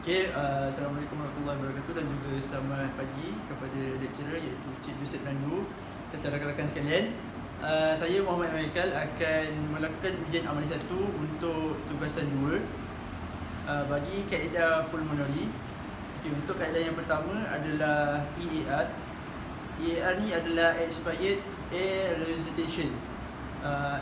Assalamualaikum warahmatullahi wabarakatuh dan juga selamat pagi kepada lecturer iaitu Cik Joseph Nandu serta rakan-rakan sekalian. Saya Muhammad Michael akan melakukan ujian amalan 1 untuk tugasan 2 bagi kaedah pulmonari. Untuk kaedah yang pertama adalah EAR. EAR ni adalah Expired Air Resuscitation.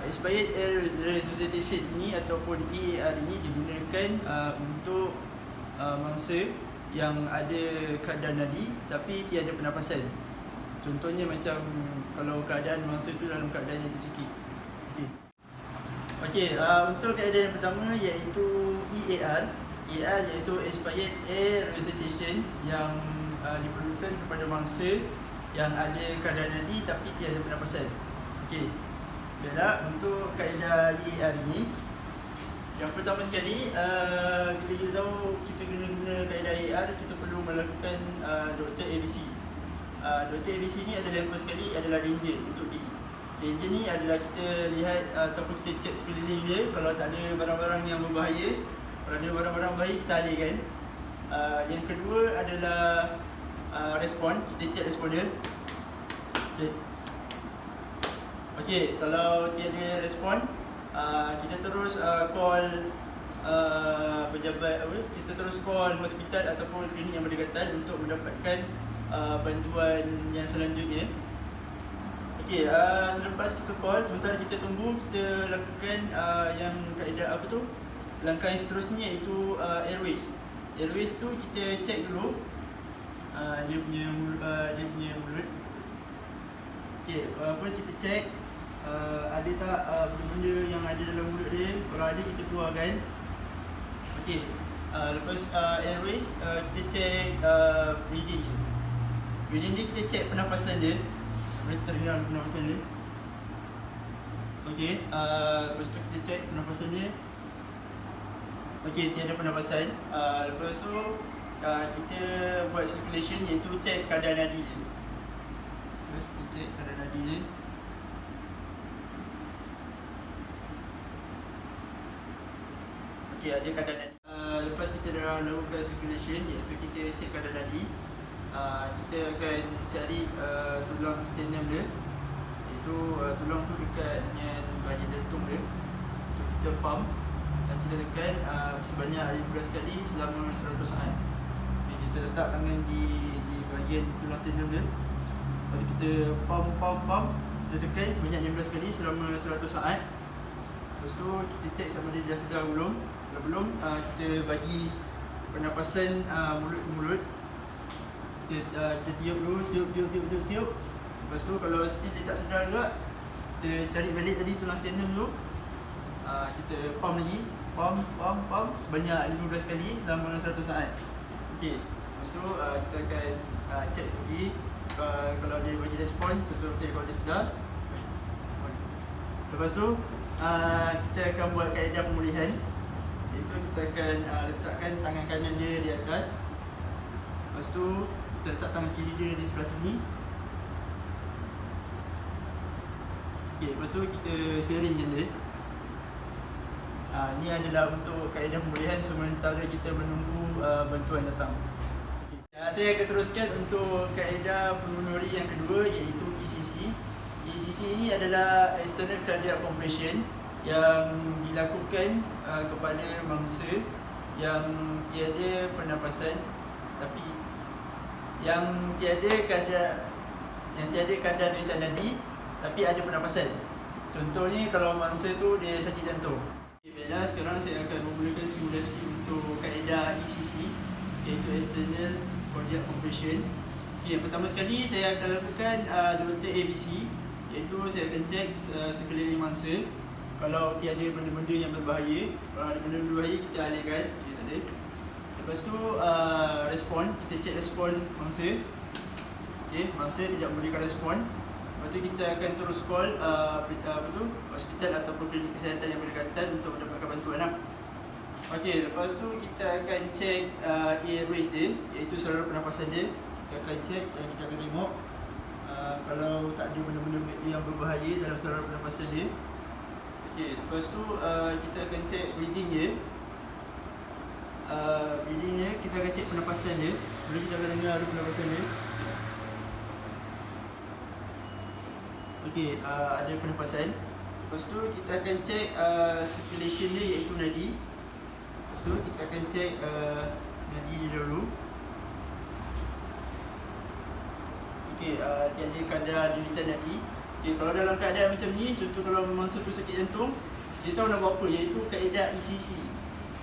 Expired Air Resuscitation ini ataupun EAR ini digunakan untuk mangsa yang ada keadaan nadi tapi tiada pernafasan. Contohnya macam kalau keadaan mangsa tu dalam keadaan yang tercekik. Untuk kaedah yang pertama iaitu EAR. EAR iaitu Expired Air Resuscitation yang diperlukan kepada mangsa yang ada keadaan nadi tapi tiada pernafasan. Baiklah, untuk kaedah EAR ini, yang pertama sekali, bila kita tahu kita guna kaedah EAR, kita perlu melakukan Dr. ABC. Dr. ABC ni adalah yang first sekali adalah danger untuk D. Danger ni adalah kita lihat ataupun kita cek sekeliling dia. Kalau tak ada barang-barang yang berbahaya, kalau ada barang-barang berbahaya kita alihkan. Yang kedua adalah respon, kita cek respon dia. Kalau tiada respon, kita terus call pejabat kita terus call hospital ataupun klinik yang berdekatan untuk mendapatkan bantuan yang selanjutnya. Selepas kita call, sementara kita tunggu, kita lakukan yang kaedah langkah yang seterusnya iaitu airways. Airways tu kita cek dulu dia punya mulut. First kita cek ada tak benda-benda yang ada dalam mulut dia. Kalau ada, kita keluarkan. Lepas airways, kita cek breathing. Breathing dia kita cek pernafasan dia. Boleh terdengar pernafasan dia. Lepas tu kita cek pernafasan dia. Tiada pernafasan. Lepas tu kita buat circulation iaitu cek kadar nadi dia. Terus kita cek kadar nadi dia. Ada kadar nadi. Lepas kita dah lakukan circulation iaitu kita cek kadar nadi, kita akan cari tulang sternum dia, iaitu tulang tu dekat dengan bahagian jantung dia. Untuk kita pump dan kita tekan sebanyak 15 kali selama 100 saat. Kita letak tangan di bahagian tulang sternum dia. Lepas kita pump, kita tekan sebanyak 15 kali selama 100 saat. Lepas tu kita cek sama dia dah sedar belum. Kalau belum, kita bagi pernafasan mulut ke mulut. Kita tiup dulu, tiup. Lepas tu kalau still dia tak sedar juga, kita cari balik tadi tulang sternum dulu. Kita pump lagi, pump sebanyak 15 kali selama 100 saat. Lepas tu kita akan cek lagi kalau dia bagi respon, contoh macam kalau dia sedar. Lepas tu kita akan buat kaedah pemulihan, iaitu kita akan letakkan tangan kanan dia di atas. Lepas tu kita letak tangan kiri dia di sebelah sini. Lepas tu kita seringkan dia. Ini adalah untuk kaedah pemulihan sementara kita menunggu bantuan datang. Saya akan teruskan untuk kaedah pulmonari yang kedua iaitu ECC. ECC ini adalah External Cardiac Compression yang dilakukan kepada mangsa yang tiada pernafasan tapi yang tiada kadar denyut nadi tapi ada pernafasan. Contohnya kalau mangsa tu dia sakit jantung. Baiklah, sekarang saya akan memulakan simulasi untuk kaedah ECC iaitu External Cardiac Compression. Yang pertama sekali saya akan lakukan Dr. ABC, iaitu saya akan cek sekeliling mangsa. Kalau tiada benda-benda yang berbahaya, kalau ada benda berbahaya kita alihkan. Lepas tu respon, kita cek respon mangsa. Mangsa tidak memberikan respon. Lepas tu kita akan terus call hospital ataupun klinik kesihatan yang berdekatan untuk mendapatkan bantuan. Lepas tu kita akan cek airways dia, iaitu saluran pernafasan dia. Kita akan cek dan kita akan tengok kalau tak ada benda-benda yang berbahaya dalam saluran pernafasan dia. Lepas tu kita akan cek breathing dia. breathing dia, kita akan cek pernafasan dia. Boleh kita akan dengar dulu pernafasan dia. Okey, ada pernafasan. Lepas tu kita akan cek circulation dia, iaitu nadi. Lepas tu kita akan cek nadi dia dulu. Okey, tiada kadar denyutan nadi. Okey, kalau dalam keadaan macam ni, contoh kalau mangsa tu sakit jantung, kita tahu nak buat apa, iaitu kaedah ECC.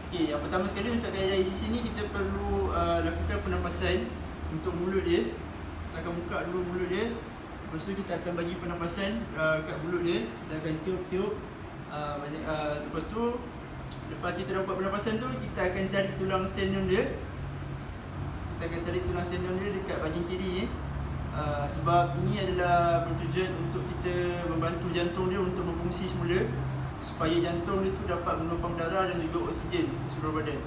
Okey, yang pertama sekali untuk kaedah ECC ni kita perlu lakukan pernafasan untuk mulut dia. Kita akan buka dulu mulut dia. Lepas tu kita akan bagi pernafasan kat mulut dia. Kita akan tiup-tiup lepas tu, lepas kita dah buat pernafasan tu, kita akan cari tulang sternum dia. Kita akan cari tulang sternum dia dekat bahagian kiri ni. Sebab ini adalah bertujuan untuk kita membantu jantung dia untuk berfungsi semula, supaya jantung dia tu dapat menumpang darah dan juga oksigen ke seluruh badan.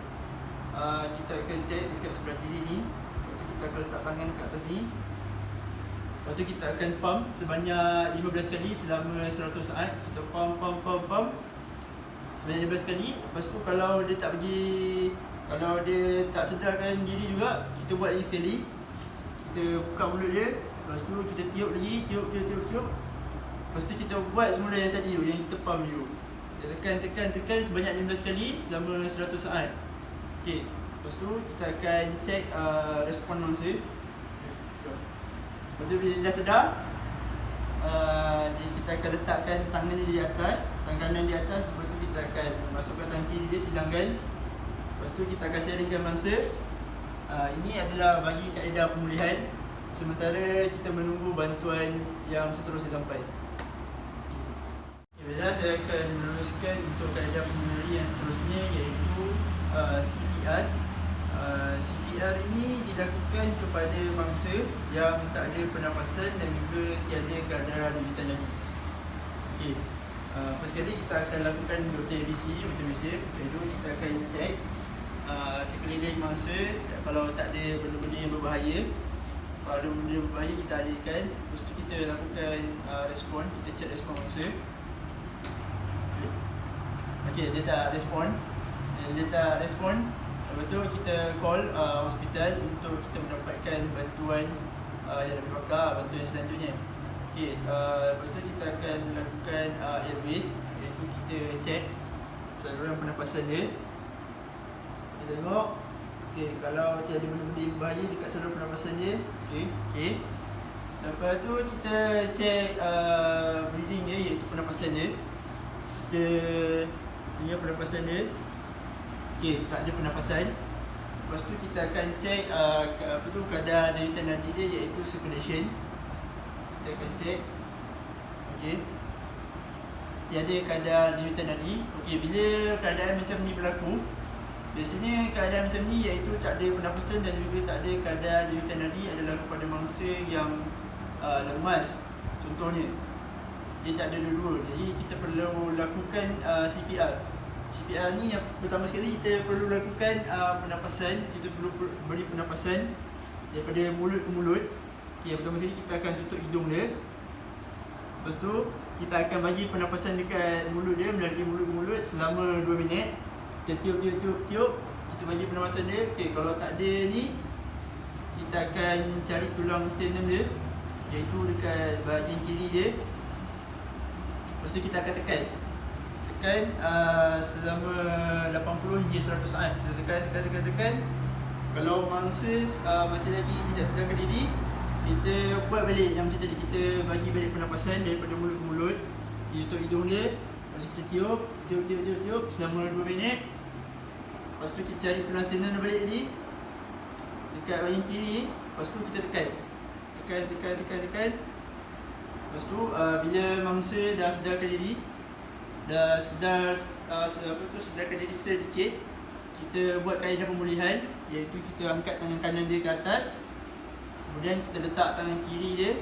Kita akan cek dekat sebelah kiri ni. Lepas tu kita akan letak tangan kat atas ni. Lepas tu kita akan pump sebanyak 15 kali selama 100 saat. Kita pump sebanyak 15 kali. Lepas tu kalau dia tak sedarkan diri juga, kita buat lagi sekali. Kita buka mulut dia. Lepas tu kita tiup lagi, tiup. Lepas tu kita buat semula yang tadi tu, yang kita pump tu. Tekan sebanyak 15 kali selama 100 saat. Okey. Lepas tu kita akan cek respon mangsa. Lepas tu bila dia dah sedar, kita akan letakkan tangan dia di atas, tangan kanan di atas. Lepas tu kita akan masukkan tangan kiri dia, silangkan. Lepas tu kita akan sharingkan mangsa. Ini adalah bagi kaedah pemulihan, sementara kita menunggu bantuan yang seterusnya sampai. Bila saya akan meneruskan untuk kaedah pemulihan yang seterusnya, iaitu CPR. CPR ini dilakukan kepada mangsa yang tak ada pernafasan dan juga tiada kadar denyutan nadi. Okey. First kali kita akan lakukan Dr. ABC macam biasa, iaitu kita akan cek sekeliling mangsa. Kalau tak ada benda-benda yang berbahaya, kalau ada benda yang berbahaya kita alihkan. Lepas tu kita lakukan respon, kita cek respon mangsa. Okey, dia tak respon. Lepas tu kita call hospital untuk kita mendapatkan bantuan yang lebih pakar, bantuan selanjutnya. Okey, lepas tu kita akan lakukan airways, iaitu kita cek saluran pernafasan dia. Kita tengok, okey, kalau tiada benda-benda yang berbahaya dekat saluran pernafasan dia. Okey. Lepas tu kita cek breathing dia, iaitu pernafasan dia. Kita tengok pernafasan dia. Okey, tak ada pernafasan. Lepas tu kita akan cek kadar denyutan nadi dia, iaitu circulation. Kita akan cek. Okey. Tiada kadar denyutan nadi. Okey, bila keadaan macam ni berlaku, biasanya keadaan macam ni, iaitu tak ada pernafasan dan juga tak ada kadar denyutan nadi, adalah kepada mangsa yang lemas. Contohnya, dia tak ada dua-dua. Jadi kita perlu lakukan CPR. CPR ni yang pertama sekali kita perlu lakukan pernafasan. Kita perlu beri pernafasan daripada mulut ke mulut. Okay, yang pertama sekali kita akan tutup hidung dia. Lepas tu kita akan bagi pernafasan dekat mulut dia melalui mulut ke mulut selama 2 minit. Kita tiup. Kita bagi pernafasan dia. Okay, kalau tak ada ni, kita akan cari tulang sternum dia, iaitu dekat bahagian kiri dia. Lepas tu kita akan tekan selama 80 hingga 100 saat. Kita tekan. Kalau mangsa masih lagi tidak sedarkan diri, kita buat balik yang macam tadi. Kita bagi balik pernafasan daripada mulut ke mulut. Kita tutup hidung dia. Lepas tu kita tiup selama 2 minit. Lepas tu kita cari tulang sternum balik tadi dekat bahagian kiri. Lepas tu kita tekan. Lepas tu bila mangsa dah sedarkan diri, dah sedarkan diri sedikit, kita buat kaedah pemulihan, iaitu kita angkat tangan kanan dia ke atas, kemudian kita letak tangan kiri dia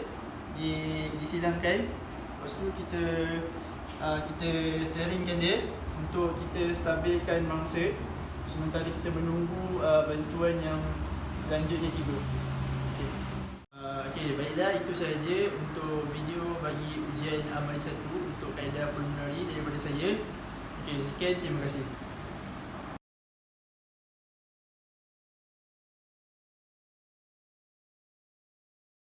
disilangkan. Lepas tu kita sharingkan dia untuk kita stabilkan mangsa, sementara kita menunggu bantuan yang selanjutnya tiba. Okey, baiklah, itu sahaja untuk video bagi ujian amal 1 untuk kaedah pulmonari daripada saya. Okey, sekian, terima kasih.